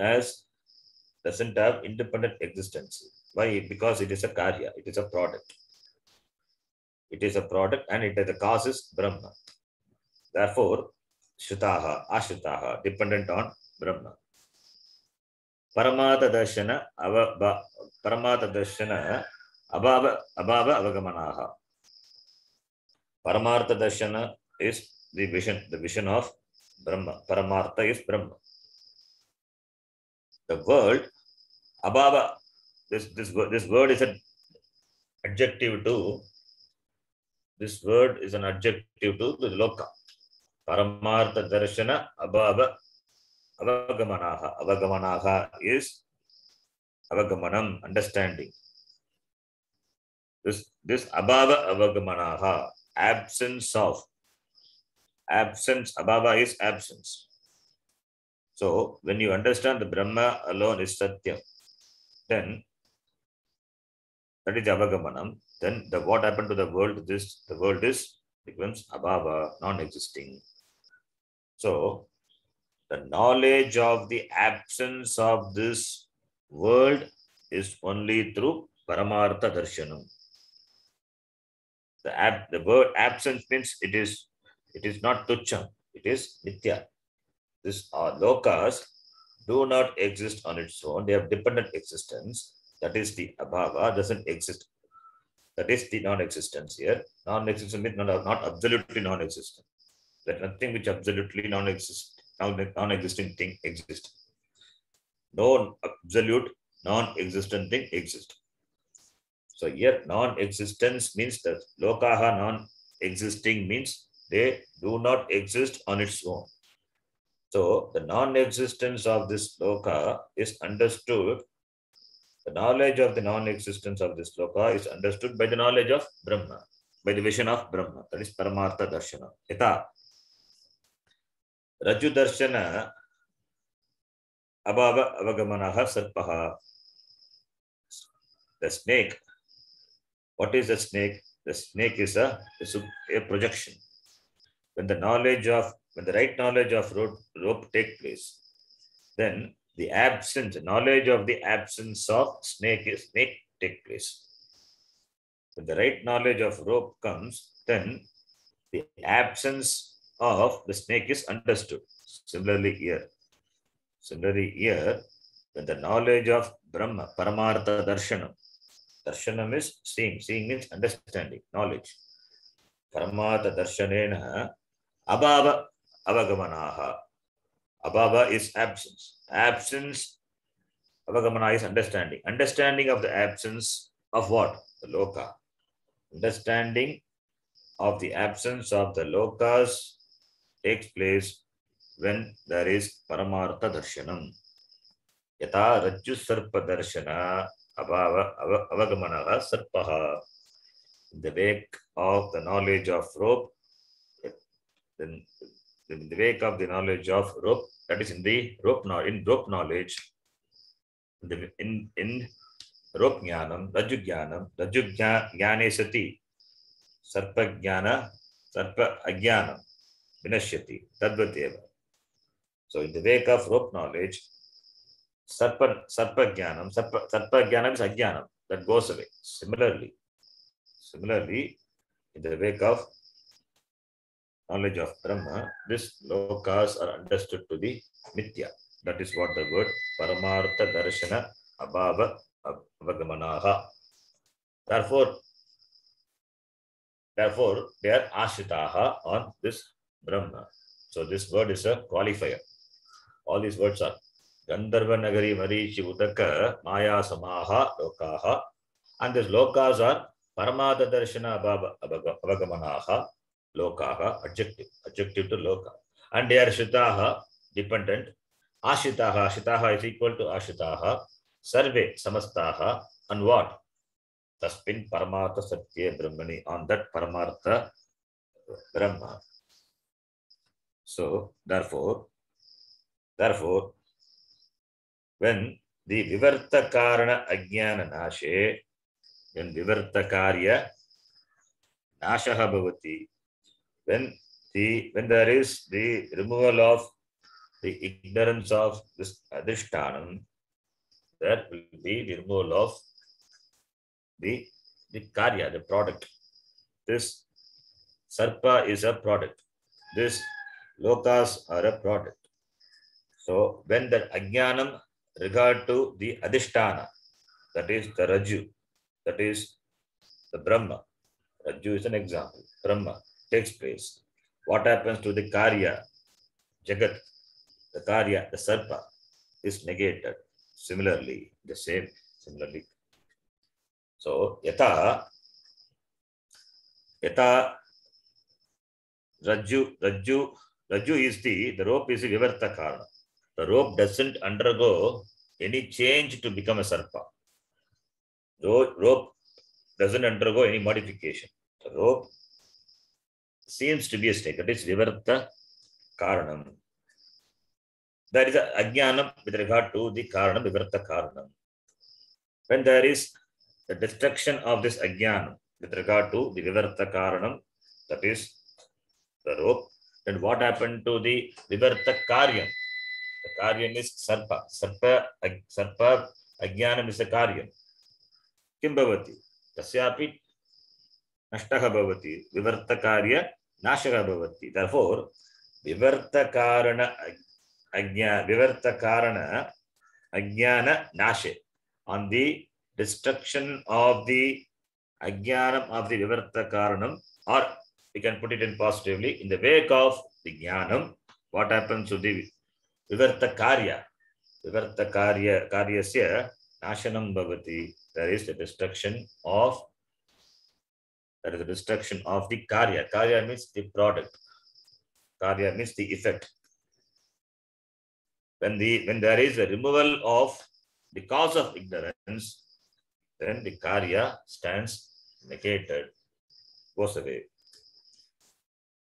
doesn't have independent existence. Why? Because it is a karya, it is a product. It is a product and the cause is Brahma. Therefore, Shrutaha, Ashrutaha, dependent on Brahma. Paramata Darshana, Abhava Avagamanaha. Paramartha Darshana is the vision of Brahma. Paramartha is Brahma. The world, Abhava, this word is an adjective to, the Loka. Paramartha Darshana Abhava Avagamanaha. Avagamanaha is Avagamanam, understanding. This Abhava Avagamanaha, absence, Abhava is absence. So when you understand the Brahma alone is Satyam, then that is Avagamanam. Then what happened to the world? The world becomes Abhava, non-existing. So the knowledge of the absence of this world is only through Paramartha Darshanam. The word absence means it is not tucham, it is nitya. This lokas do not exist on its own. They have dependent existence. That is the abhava, doesn't exist. That is the non-existence here. Non-existence means not absolutely non-existent. That nothing which absolutely non-existing thing exists. No absolute non-existent thing exists. So here non-existence means that lokaha non-existing means they do not exist on its own. So the non-existence of this loka is understood. The knowledge of the non-existence of this loka is understood by the knowledge of Brahma, by the vision of Brahma. That is Paramartha Darshana. Yata Raju Darshana Abhava Avagamanaha Sarpaha. The snake. What is the snake? The snake is a projection. When the right knowledge of rope take place, then the knowledge of the absence of snake take place. When the right knowledge of rope comes, then the absence of the snake is understood. Similarly here, when the knowledge of Brahma, Paramartha Darshanam, Darshanam is seeing means understanding, knowledge. Paramartha Darshanena Abhava Avagamanaha. Abhava is absence. Absence, Avagamana is understanding. Understanding of the absence of what? The loka. Understanding of the absence of the lokas takes place when there is Paramartha Darshanam. Yata Rajju Sarpa Darshana Abhava Avagamanaha Sarpaha. In the wake of the knowledge of rope, then in the wake of the knowledge of rope, that is in rope knowledge, in rope jnanam, rajju jnane sati, sarpa jnana, sarpa ajnanam, vinashyati, tadvateva. So in the wake of rope knowledge, sarpa jnanam is ajnanam, that goes away. Similarly, in the wake of knowledge of Brahma, these lokas are understood to be mithya. That is what the word Paramartha Darshana Abhava Avagamanaha. Therefore, they are ashitaha on this Brahma. So this word is a qualifier. All these words are Gandharva Nagari Marichi Udaka Maya Samaha Lokaha. And these lokas are Paramartha Darshana Abhava Avagamanaha. Lokaha, adjective to loka. And they are shitaha, dependent. Ashitaha is equal to ashitaha. Sarve, samastaha. And what? Taspin Paramartha Satya Brahmani. On that Paramartha Brahma. So, therefore, when the Vivarta Karana Ajnana Nashe, when Vivarta Karya Nashaha Bhavati, when there is the removal of the ignorance of this adhishtanam, there will be the removal of the karya, the product. This sarpa is a product. This lokas are a product. So when the ajnanam regard to the adhishtana, that is the raju, that is the Brahma. Raju is an example. Brahma takes place. What happens to the karya, jagat, the karya, the sarpa is negated. Similarly. So, yata raju is the rope is the vivarta karana. The rope doesn't undergo any change to become a sarpa. Rope doesn't undergo any modification. The rope seems to be a snake. That is vivarta karanam. There is a ajnanam with regard to the karanam, vivarta karanam. When there is the destruction of this ajnanam with regard to the vivarta karanam, that is the rope, then what happened to the vivarta karyam? The karyam is sarpa. Sarpa ajnanam is a karyam. Kim bhavati? Tasyapi nashtaha bhavati. Vivarta karya nashaha bhavati. Therefore, vivarta karana ajnana nashe. On the destruction of the ajnanam of the vivarta karanam, or we can put it in positively, in the wake of the jnanam, what happens to the vivarta karya? Vivarta karyasya nashanam bhavati. There is the destruction of the karya. Karya means the product. Karya means the effect. when there is a removal of the cause of ignorance, then the karya stands negated, goes away.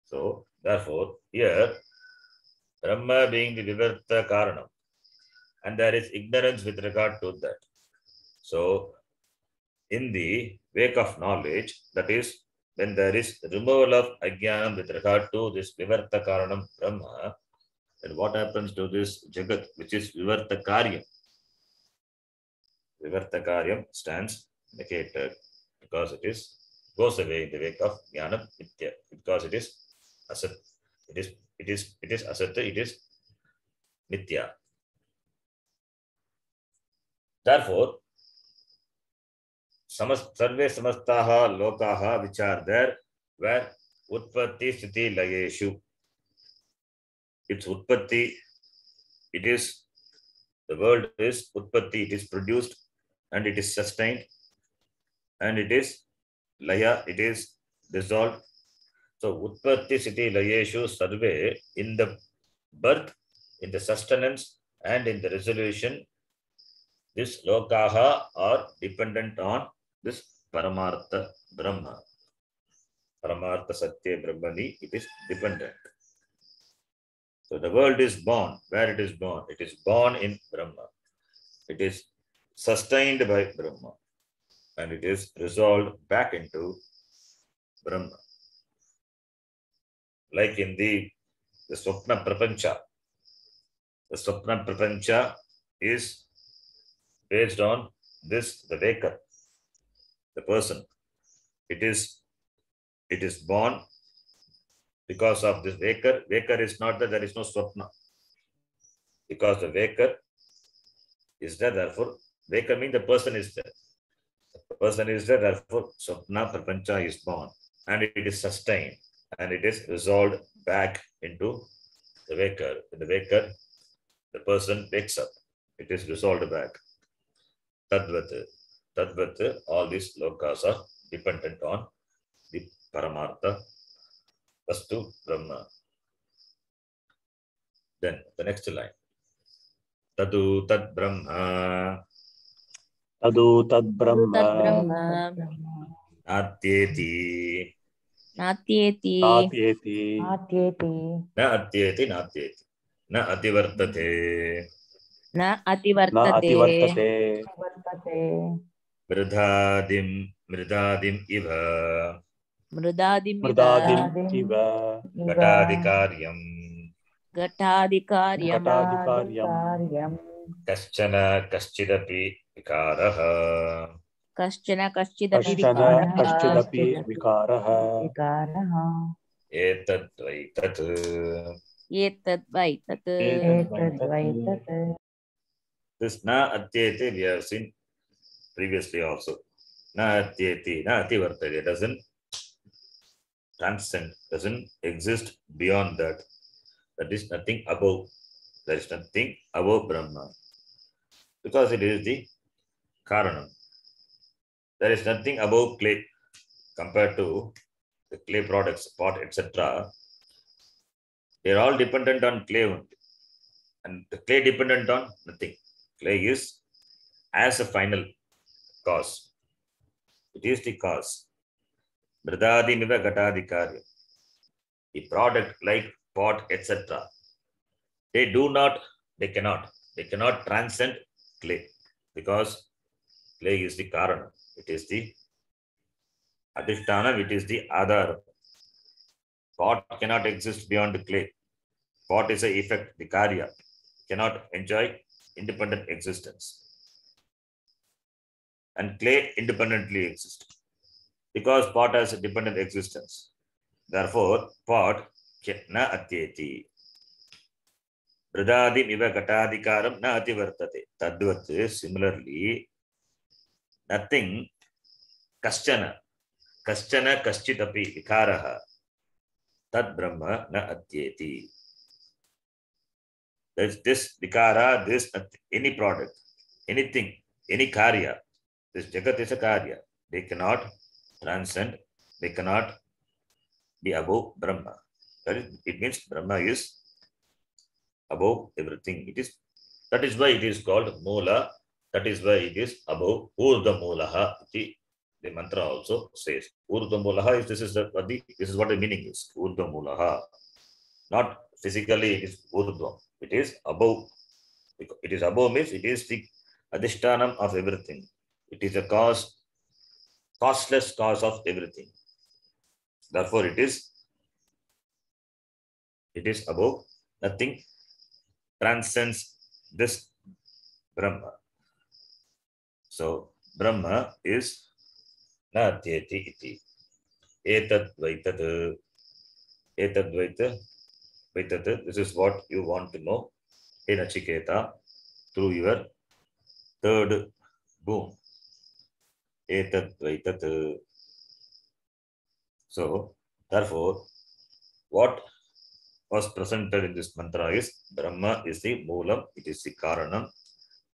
So therefore, here Brahma being the Vivarta Karanam, and there is ignorance with regard to that. So in the wake of knowledge, that is, when there is removal of Ajnanam with regard to this Vivarta Karanam Brahma, then what happens to this Jagat, which is Vivarta Karyam? Vivarta Karyam stands negated because it is goes away in the wake of Jnana Mitya, because it is Asat. It is Asat, it is Mitya. Therefore, sarve samastaha lokaha which are there, where utpatti sthiti layeshu. Its utpatti, it is, the world is utpatti, it is produced and it is sustained, and it is laya, it is dissolved. So utpatti sthiti layeshu sarve, in the birth, in the sustenance, and in the resolution, this lokaha are dependent on this Paramartha Brahma. Paramartha Satya Brahmani, it is dependent. So the world is born. Where it is born? It is born in Brahma. It is sustained by Brahma. And it is resolved back into Brahma. Like in the Swapna Prapancha. The Swapna Prapancha is based on this, the waker, the person. It is born because of this waker. Waker is not that there is no Swapna. Because the waker is there, therefore, waker means the person is there. The person is there, therefore, Swapna Prapancha is born. And it is sustained. And it is resolved back into the waker. In the waker, the person wakes up. It is resolved back. Tadvat, all these lokas are dependent on the Paramartha Vastu Brahma. Then the next line. Tadu tad Brahma. Tadu tad Brahma. Atyeti. Natyeti. Atyeti. Na atyeti, natyeti. Na ativartate. Na ativartate. Vartate. Mridadim iva. Mridadim iva. Gatadikaryam. Gatadikaryam. Gatadikaryam. Kaschana kaschidapi vikaraha. Kaschana kashchidapi vikaraha. Etad vaitat. Etad vaitat. This na atyeti we have seen previously also. Na atyeti, na ativartate, doesn't transcend, doesn't exist beyond that. That is nothing above. There is nothing above Brahma. Because it is the Karanam. There is nothing above clay compared to the clay products, pot, etc. They are all dependent on clay only. And the clay dependent on nothing. Clay is as a final cause. It is the cause. Mridadi niva gatadikari. The product like pot, etc. They cannot transcend clay, because clay is the Karana. It is the Adhisthana, it is the Adhara. Pot cannot exist beyond the clay. Pot is an effect, the Karya. Cannot enjoy independent existence. And clay independently exists. Because pot has a dependent existence. Therefore, pot na atyeti. Mridadim iva gatadikaram na ativartate. Tadvat, similarly, nothing, kaschana kaschitapi vikaraha. Tad Brahma na atyeti. This vikara, this any product, anything, any karya, this jagat is a karya. They cannot transcend, they cannot be above Brahma. That is, it means Brahma is above everything. It is That is why it is called Mula. That is why it is above Urdha Mulaha. The mantra also says Urdha Mulaha. This is what the meaning is. Urdha Mulaha. Not physically it is Urdhva. It is above. It is above means it is the adhishtanam of everything. It is a causeless cause of everything. Therefore, it is above. Nothing transcends this Brahma. So, Brahma is na atyeti iti. Etad vaitat. Etad vaitat. This is what you want to know, hey Nachiketa, through your third boon. Etad vaitat. So, therefore, what was presented in this mantra is Brahma is the Moolam, it is the Karanam,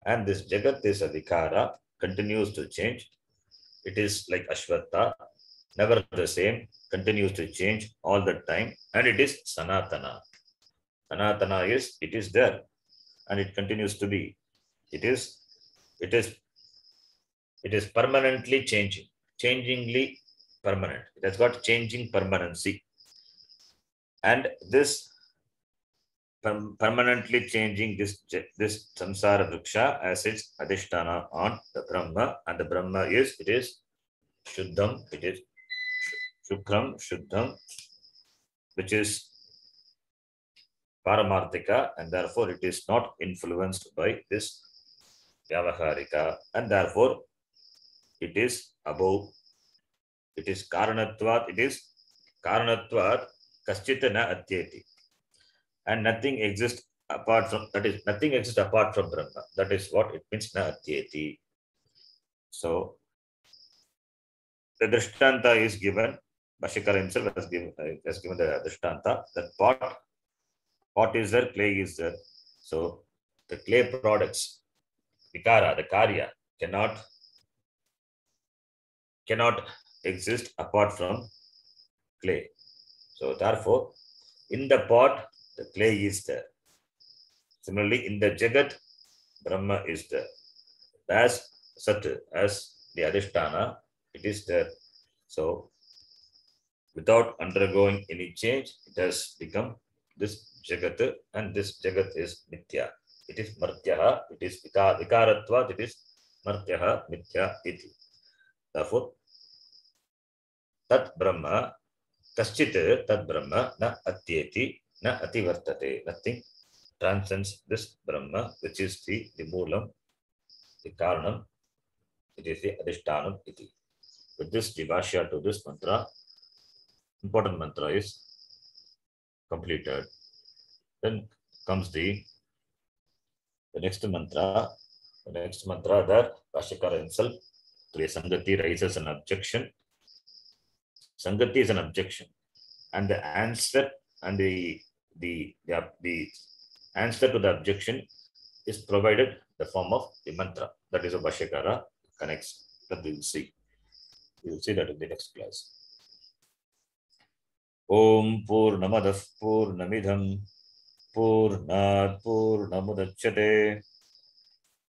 and this Jagat is a Vikara, continues to change. It is like Ashwatha, never the same, continues to change all the time, and it is Sanatana. Sanatana is, it is there, and it continues to be. It is permanently changing, changingly permanent. It has got changing permanency. And this permanently changing this samsara vriksha as its adhisthana on the Brahma, and the Brahma is, it is Shuddham, it is Shukram, Shuddham, which is Paramarthika, and therefore it is not influenced by this Vyavaharika, and therefore it is above, it is Karanatvat, Kaschita na atyeti. And nothing exists apart from, that is, nothing exists apart from Brahma. That is what it means, na atyeti. So, the Drishtanta is given, Bhashyakara himself has given the Drishtanta, that pot is there, clay is there. So, the clay products, Vikara, the Karya, cannot exist apart from clay. So, therefore, in the pot, the clay is there. Similarly, in the Jagat, Brahma is there. As Sat, as the Adhisthana, it is there. So, without undergoing any change, it has become this Jagat, and this Jagat is Mithya. It is Martyaha, it is Vikaratva, it is Martyaha, Mithya, iti. Therefore, Tat Brahma, Kaschit Tat Brahma, na atyeti, na ativartate. Nothing transcends this Brahma, which is the Moolam, the Karanam, it is the Adhishthanam, iti. With this Vibhashya to this mantra, important mantra is completed. Then comes the next mantra. The next mantra that Bhashyakara himself, through Sangati, raises an objection. Sangati is an objection, and the answer and the answer to the objection is provided in the form of the mantra. That is what Bhashyakara connects. That we will see. We will see that in the next class. Om Purnamadah Purnamidham Purnat Purnamudachyate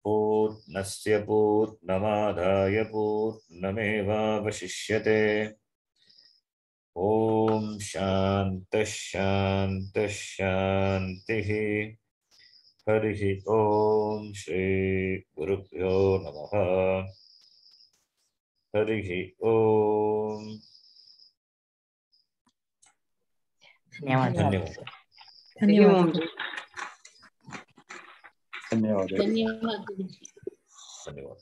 Purnasya Purnamadhaya Purnameva Vashishyate. Om Shanta Shanta Shantihi. Harihi Om Shri Gurubhyo Namaha. Harihi Om. धन्यवाद धन्यवाद. धन्यवाद धन्यवाद. धन्यवाद.